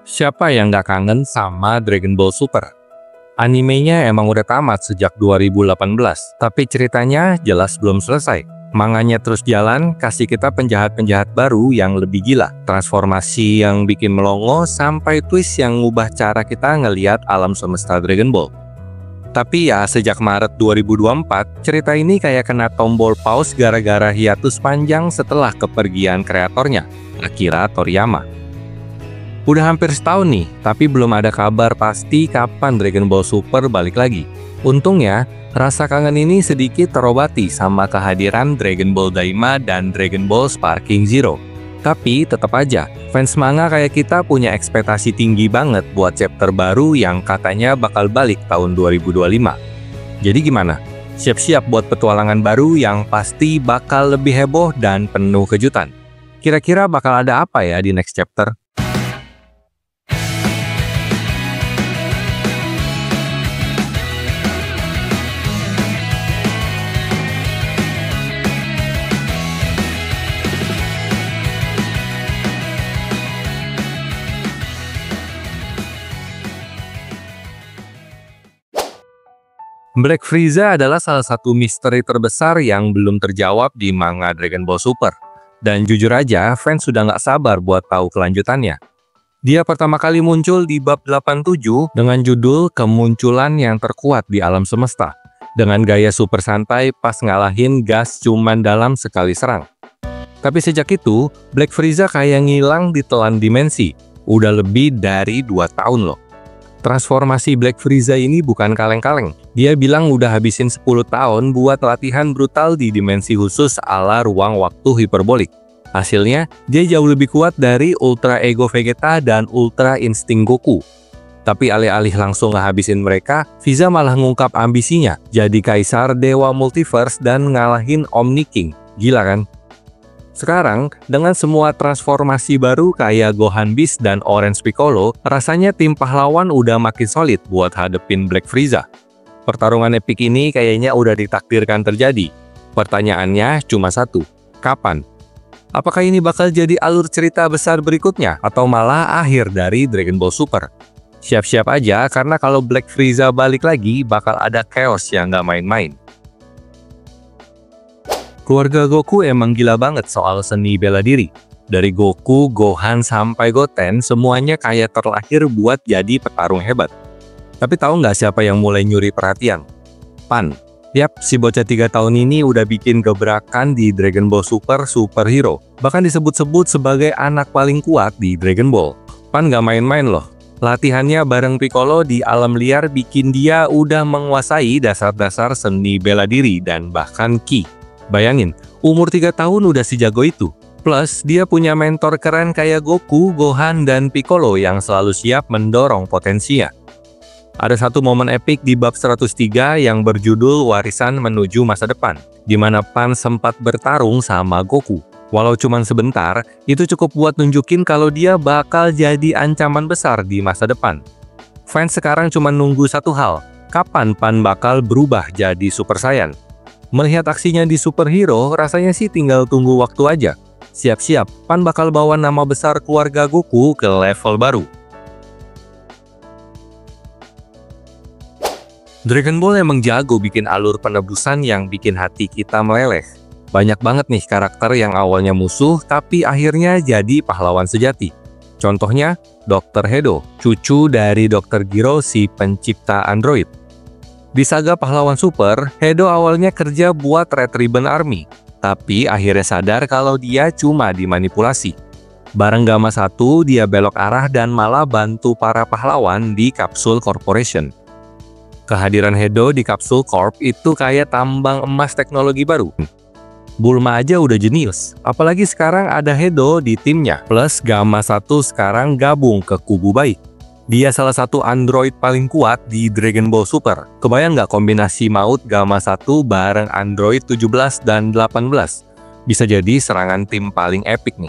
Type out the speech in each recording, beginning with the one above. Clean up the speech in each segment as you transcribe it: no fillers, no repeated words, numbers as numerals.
Siapa yang nggak kangen sama Dragon Ball Super? Animenya emang udah tamat sejak 2018, tapi ceritanya jelas belum selesai. Manganya terus jalan, kasih kita penjahat-penjahat baru yang lebih gila, transformasi yang bikin melongo, sampai twist yang ngubah cara kita ngelihat alam semesta Dragon Ball. Tapi ya, sejak Maret 2024, cerita ini kayak kena tombol pause gara-gara hiatus panjang setelah kepergian kreatornya, Akira Toriyama. Udah hampir setahun nih, tapi belum ada kabar pasti kapan Dragon Ball Super balik lagi. Untungnya, rasa kangen ini sedikit terobati sama kehadiran Dragon Ball Daima dan Dragon Ball Sparking Zero. Tapi tetap aja, fans manga kayak kita punya ekspektasi tinggi banget buat chapter baru yang katanya bakal balik tahun 2025. Jadi gimana? Siap-siap buat petualangan baru yang pasti bakal lebih heboh dan penuh kejutan. Kira-kira bakal ada apa ya di next chapter? Black Frieza adalah salah satu misteri terbesar yang belum terjawab di manga Dragon Ball Super. Dan jujur aja, fans sudah nggak sabar buat tahu kelanjutannya. Dia pertama kali muncul di bab 87 dengan judul Kemunculan yang Terkuat di Alam Semesta. Dengan gaya super santai pas ngalahin gas cuman dalam sekali serang. Tapi sejak itu, Black Frieza kayak ngilang di telan dimensi. Udah lebih dari 2 tahun loh. Transformasi Black Frieza ini bukan kaleng-kaleng. Dia bilang udah habisin 10 tahun buat latihan brutal di dimensi khusus ala ruang waktu hiperbolik. Hasilnya, dia jauh lebih kuat dari Ultra Ego Vegeta dan Ultra Instinct Goku. Tapi alih-alih langsung ngehabisin mereka, Frieza malah ngungkap ambisinya, jadi kaisar Dewa Multiverse dan ngalahin Omni King. Gila kan? Sekarang, dengan semua transformasi baru kayak Gohan Beast dan Orange Piccolo, rasanya tim pahlawan udah makin solid buat hadepin Black Frieza. Pertarungan epik ini kayaknya udah ditakdirkan terjadi. Pertanyaannya cuma satu, kapan? Apakah ini bakal jadi alur cerita besar berikutnya, atau malah akhir dari Dragon Ball Super? Siap-siap aja, karena kalau Black Frieza balik lagi, bakal ada chaos yang nggak main-main. Keluarga Goku emang gila banget soal seni bela diri. Dari Goku, Gohan, sampai Goten, semuanya kayak terlahir buat jadi petarung hebat. Tapi tahu nggak siapa yang mulai nyuri perhatian? Pan. Yap, si bocah 3 tahun ini udah bikin gebrakan di Dragon Ball Super Superhero. Bahkan disebut-sebut sebagai anak paling kuat di Dragon Ball. Pan nggak main-main loh. Latihannya bareng Piccolo di alam liar bikin dia udah menguasai dasar-dasar seni bela diri dan bahkan Ki. Bayangin, umur 3 tahun udah si jago itu. Plus, dia punya mentor keren kayak Goku, Gohan, dan Piccolo yang selalu siap mendorong potensinya. Ada satu momen epik di bab 103 yang berjudul Warisan Menuju Masa Depan, di mana Pan sempat bertarung sama Goku. Walau cuman sebentar, itu cukup buat nunjukin kalau dia bakal jadi ancaman besar di masa depan. Fans sekarang cuma nunggu satu hal, kapan Pan bakal berubah jadi Super Saiyan. Melihat aksinya di Superhero, rasanya sih tinggal tunggu waktu aja. Siap-siap, Pan bakal bawa nama besar keluarga Goku ke level baru. Dragon Ball emang jago bikin alur penebusan yang bikin hati kita meleleh. Banyak banget nih karakter yang awalnya musuh, tapi akhirnya jadi pahlawan sejati. Contohnya, Dr. Hedo, cucu dari Dr. Gero si pencipta android. Di saga pahlawan super, Hedo awalnya kerja buat Red Ribbon Army, tapi akhirnya sadar kalau dia cuma dimanipulasi. Bareng Gamma 1, dia belok arah dan malah bantu para pahlawan di Capsule Corporation. Kehadiran Hedo di Capsule Corp itu kayak tambang emas teknologi baru. Bulma aja udah jenius, apalagi sekarang ada Hedo di timnya, plus Gamma 1 sekarang gabung ke kubu baik. Dia salah satu android paling kuat di Dragon Ball Super. Kebayang nggak kombinasi maut Gamma 1 bareng android 17 dan 18? Bisa jadi serangan tim paling epic nih.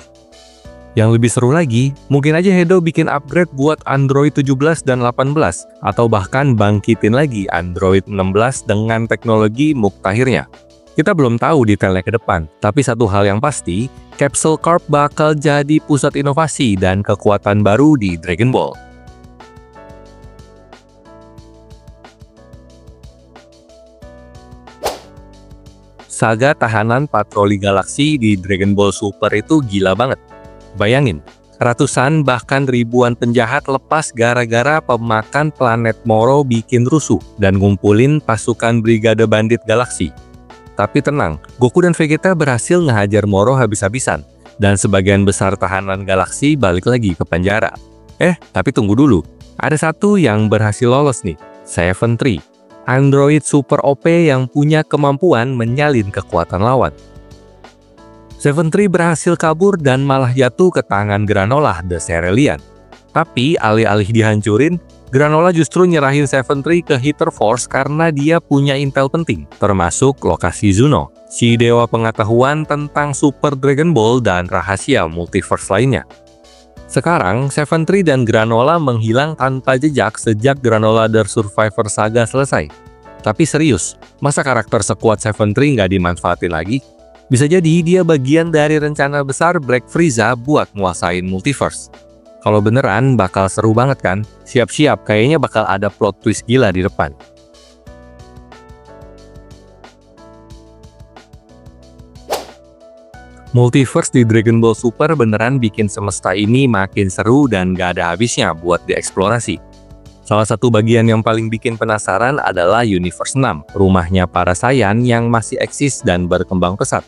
Yang lebih seru lagi, mungkin aja Hedo bikin upgrade buat android 17 dan 18, atau bahkan bangkitin lagi android 16 dengan teknologi muktahirnya. Kita belum tahu detailnya ke depan, tapi satu hal yang pasti, Capsule Corp bakal jadi pusat inovasi dan kekuatan baru di Dragon Ball. Saga tahanan patroli galaksi di Dragon Ball Super itu gila banget. Bayangin, ratusan bahkan ribuan penjahat lepas gara-gara pemakan planet Moro bikin rusuh dan ngumpulin pasukan Brigade Bandit Galaksi. Tapi tenang, Goku dan Vegeta berhasil ngehajar Moro habis-habisan, dan sebagian besar tahanan galaksi balik lagi ke penjara. Tapi tunggu dulu, ada satu yang berhasil lolos nih, Seven Tree. Android super OP yang punya kemampuan menyalin kekuatan lawan. Seven Tree berhasil kabur dan malah jatuh ke tangan Granolah The Cerealian. Tapi alih-alih dihancurin, Granolah justru nyerahin Seven Tree ke Hitler Force karena dia punya intel penting, termasuk lokasi Zuno, si dewa pengetahuan tentang Super Dragon Ball dan rahasia multiverse lainnya. Sekarang, Seven Tree dan Granolah menghilang tanpa jejak sejak Granolah The Survivor Saga selesai. Tapi serius, masa karakter sekuat Seven Tree nggak dimanfaatin lagi? Bisa jadi dia bagian dari rencana besar Black Frieza buat nguasain multiverse. Kalau beneran, bakal seru banget kan? Siap-siap, kayaknya bakal ada plot twist gila di depan. Multiverse di Dragon Ball Super beneran bikin semesta ini makin seru dan gak ada habisnya buat dieksplorasi. Salah satu bagian yang paling bikin penasaran adalah Universe 6, rumahnya para Saiyan yang masih eksis dan berkembang pesat.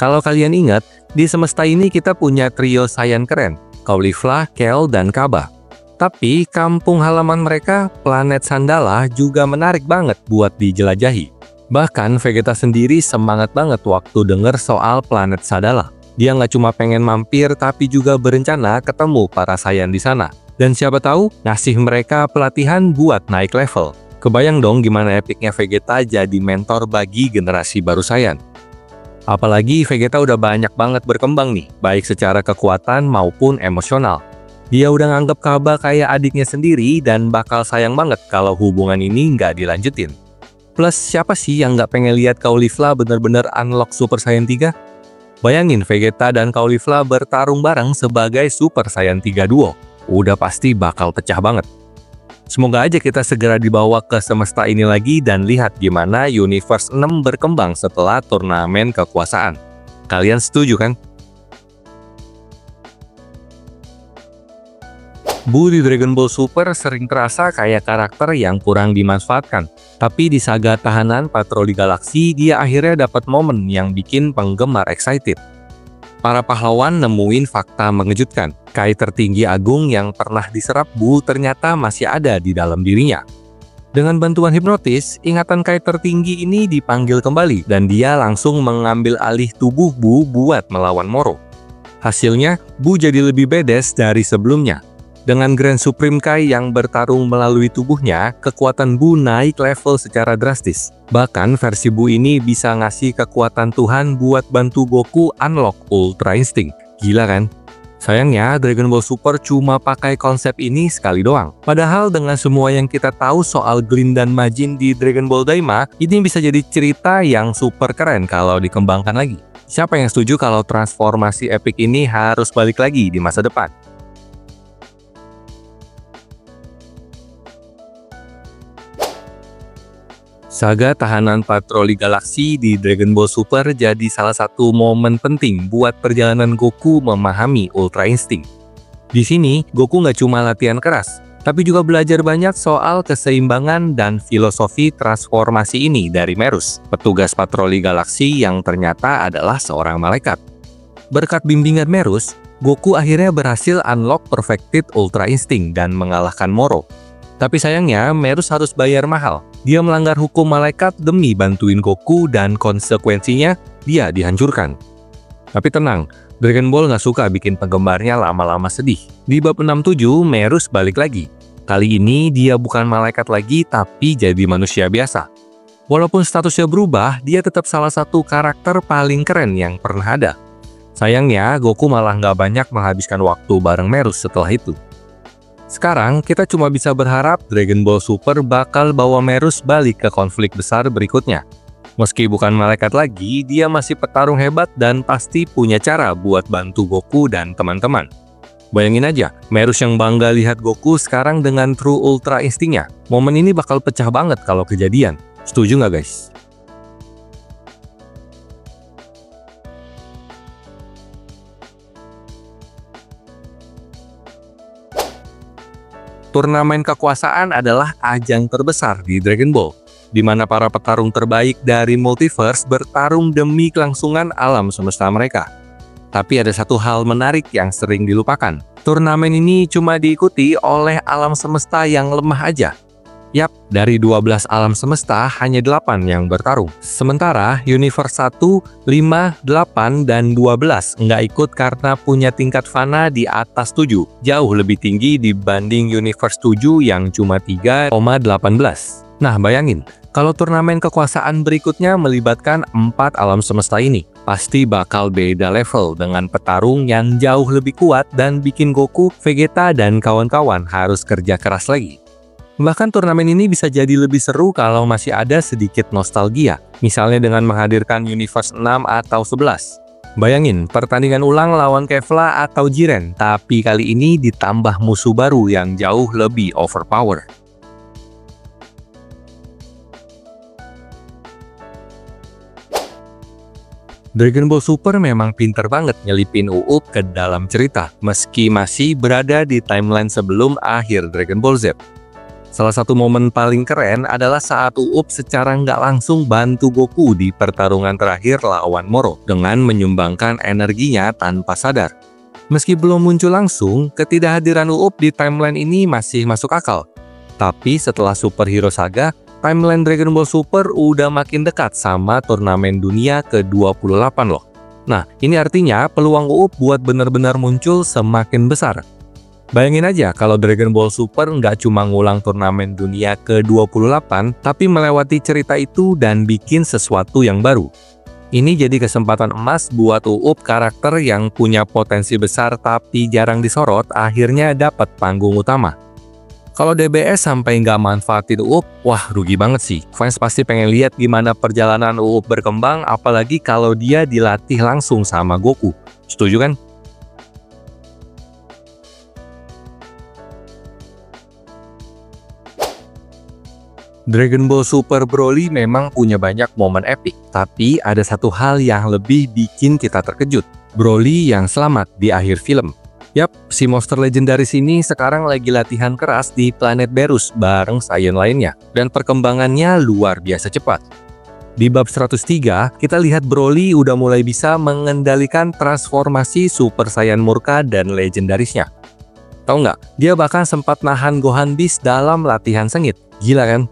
Kalau kalian ingat, di semesta ini kita punya trio Saiyan keren, Caulifla, Kel, dan Kaba. Tapi kampung halaman mereka, planet Sandala, juga menarik banget buat dijelajahi. Bahkan Vegeta sendiri semangat banget waktu denger soal planet Sadala. Dia nggak cuma pengen mampir, tapi juga berencana ketemu para Saiyan di sana. Dan siapa tahu ngasih mereka pelatihan buat naik level. Kebayang dong gimana epicnya Vegeta jadi mentor bagi generasi baru Saiyan. Apalagi Vegeta udah banyak banget berkembang nih, baik secara kekuatan maupun emosional. Dia udah nganggep Kaba kayak adiknya sendiri dan bakal sayang banget kalau hubungan ini nggak dilanjutin. Plus, siapa sih yang nggak pengen lihat Caulifla bener-bener unlock Super Saiyan 3? Bayangin Vegeta dan Caulifla bertarung bareng sebagai Super Saiyan 3 Duo. Udah pasti bakal pecah banget. Semoga aja kita segera dibawa ke semesta ini lagi dan lihat gimana Universe 6 berkembang setelah turnamen kekuasaan. Kalian setuju kan? Buu di Dragon Ball Super sering terasa kayak karakter yang kurang dimanfaatkan. Tapi di saga tahanan patroli galaksi, dia akhirnya dapat momen yang bikin penggemar excited. Para pahlawan nemuin fakta mengejutkan. Kai tertinggi agung yang pernah diserap Buu ternyata masih ada di dalam dirinya. Dengan bantuan hipnotis, ingatan Kai tertinggi ini dipanggil kembali dan dia langsung mengambil alih tubuh Buu buat melawan Moro. Hasilnya, Buu jadi lebih badass dari sebelumnya. Dengan Grand Supreme Kai yang bertarung melalui tubuhnya, kekuatan Buu naik level secara drastis. Bahkan versi Buu ini bisa ngasih kekuatan Tuhan buat bantu Goku unlock Ultra Instinct. Gila kan? Sayangnya, Dragon Ball Super cuma pakai konsep ini sekali doang. Padahal dengan semua yang kita tahu soal Grin dan Majin di Dragon Ball Daima, ini bisa jadi cerita yang super keren kalau dikembangkan lagi. Siapa yang setuju kalau transformasi epic ini harus balik lagi di masa depan? Saga tahanan patroli galaksi di Dragon Ball Super jadi salah satu momen penting buat perjalanan Goku memahami Ultra Instinct. Di sini, Goku nggak cuma latihan keras, tapi juga belajar banyak soal keseimbangan dan filosofi transformasi ini dari Merus, petugas patroli galaksi yang ternyata adalah seorang malaikat. Berkat bimbingan Merus, Goku akhirnya berhasil unlock Perfected Ultra Instinct dan mengalahkan Moro. Tapi sayangnya, Merus harus bayar mahal. Dia melanggar hukum malaikat demi bantuin Goku dan konsekuensinya, dia dihancurkan. Tapi tenang, Dragon Ball nggak suka bikin penggemarnya lama-lama sedih. Di bab 67, Merus balik lagi. Kali ini dia bukan malaikat lagi, tapi jadi manusia biasa. Walaupun statusnya berubah, dia tetap salah satu karakter paling keren yang pernah ada. Sayangnya, Goku malah nggak banyak menghabiskan waktu bareng Merus setelah itu. Sekarang, kita cuma bisa berharap Dragon Ball Super bakal bawa Merus balik ke konflik besar berikutnya. Meski bukan malaikat lagi, dia masih petarung hebat dan pasti punya cara buat bantu Goku dan teman-teman. Bayangin aja, Merus yang bangga lihat Goku sekarang dengan True Ultra Instingnya. Momen ini bakal pecah banget kalau kejadian. Setuju nggak guys? Turnamen kekuasaan adalah ajang terbesar di Dragon Ball, di mana para petarung terbaik dari multiverse bertarung demi kelangsungan alam semesta mereka. Tapi ada satu hal menarik yang sering dilupakan. Turnamen ini cuma diikuti oleh alam semesta yang lemah aja. Yap, dari 12 alam semesta hanya 8 yang bertarung. Sementara Universe 1, 5, 8, dan 12 nggak ikut karena punya tingkat fana di atas 7. Jauh lebih tinggi dibanding Universe 7 yang cuma 3,18. Nah, bayangin, kalau turnamen kekuasaan berikutnya melibatkan 4 alam semesta ini, pasti bakal beda level dengan petarung yang jauh lebih kuat dan bikin Goku, Vegeta, dan kawan-kawan harus kerja keras lagi. Bahkan turnamen ini bisa jadi lebih seru kalau masih ada sedikit nostalgia, misalnya dengan menghadirkan Universe 6 atau 11. Bayangin, pertandingan ulang lawan Kefla atau Jiren, tapi kali ini ditambah musuh baru yang jauh lebih overpower. Dragon Ball Super memang pinter banget nyelipin Uub ke dalam cerita, meski masih berada di timeline sebelum akhir Dragon Ball Z. Salah satu momen paling keren adalah saat Uub secara nggak langsung bantu Goku di pertarungan terakhir lawan Moro dengan menyumbangkan energinya tanpa sadar. Meski belum muncul langsung, ketidakhadiran Uub di timeline ini masih masuk akal. Tapi setelah Superhero Saga, timeline Dragon Ball Super udah makin dekat sama turnamen dunia ke-28 loh. Nah, ini artinya peluang Uub buat benar-benar muncul semakin besar. Bayangin aja kalau Dragon Ball Super nggak cuma ngulang turnamen dunia ke-28, tapi melewati cerita itu dan bikin sesuatu yang baru. Ini jadi kesempatan emas buat Uub, karakter yang punya potensi besar tapi jarang disorot, akhirnya dapat panggung utama. Kalau DBS sampai nggak manfaatin Uub, wah rugi banget sih. Fans pasti pengen lihat gimana perjalanan Uub berkembang, apalagi kalau dia dilatih langsung sama Goku. Setuju kan? Dragon Ball Super Broly memang punya banyak momen epik, tapi ada satu hal yang lebih bikin kita terkejut. Broly yang selamat di akhir film. Yap, si monster legendaris ini sekarang lagi latihan keras di planet Berus bareng Saiyan lainnya, dan perkembangannya luar biasa cepat. Di bab 103, kita lihat Broly udah mulai bisa mengendalikan transformasi Super Saiyan Murka dan legendarisnya. Tahu nggak, dia bahkan sempat nahan Gohan Beast dalam latihan sengit. Gila kan?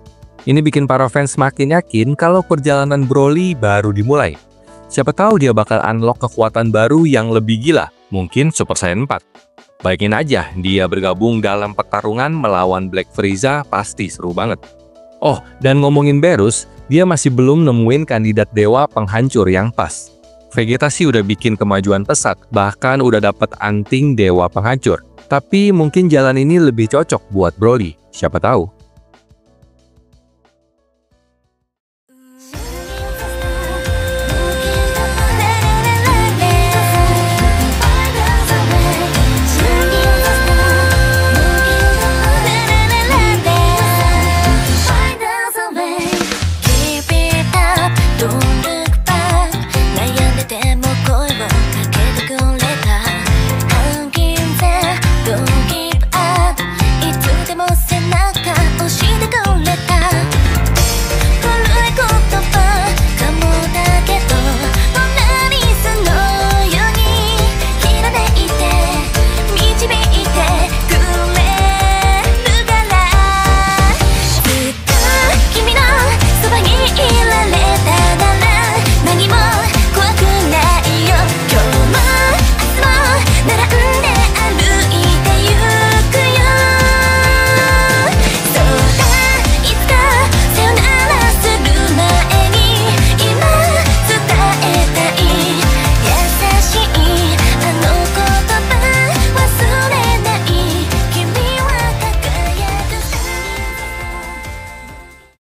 Ini bikin para fans makin yakin kalau perjalanan Broly baru dimulai. Siapa tahu dia bakal unlock kekuatan baru yang lebih gila, mungkin Super Saiyan 4. Bayangin aja, dia bergabung dalam pertarungan melawan Black Frieza, pasti seru banget. Oh, dan ngomongin Berus, dia masih belum nemuin kandidat dewa penghancur yang pas. Vegeta sih udah bikin kemajuan pesat, bahkan udah dapat anting dewa penghancur. Tapi mungkin jalan ini lebih cocok buat Broly, siapa tahu.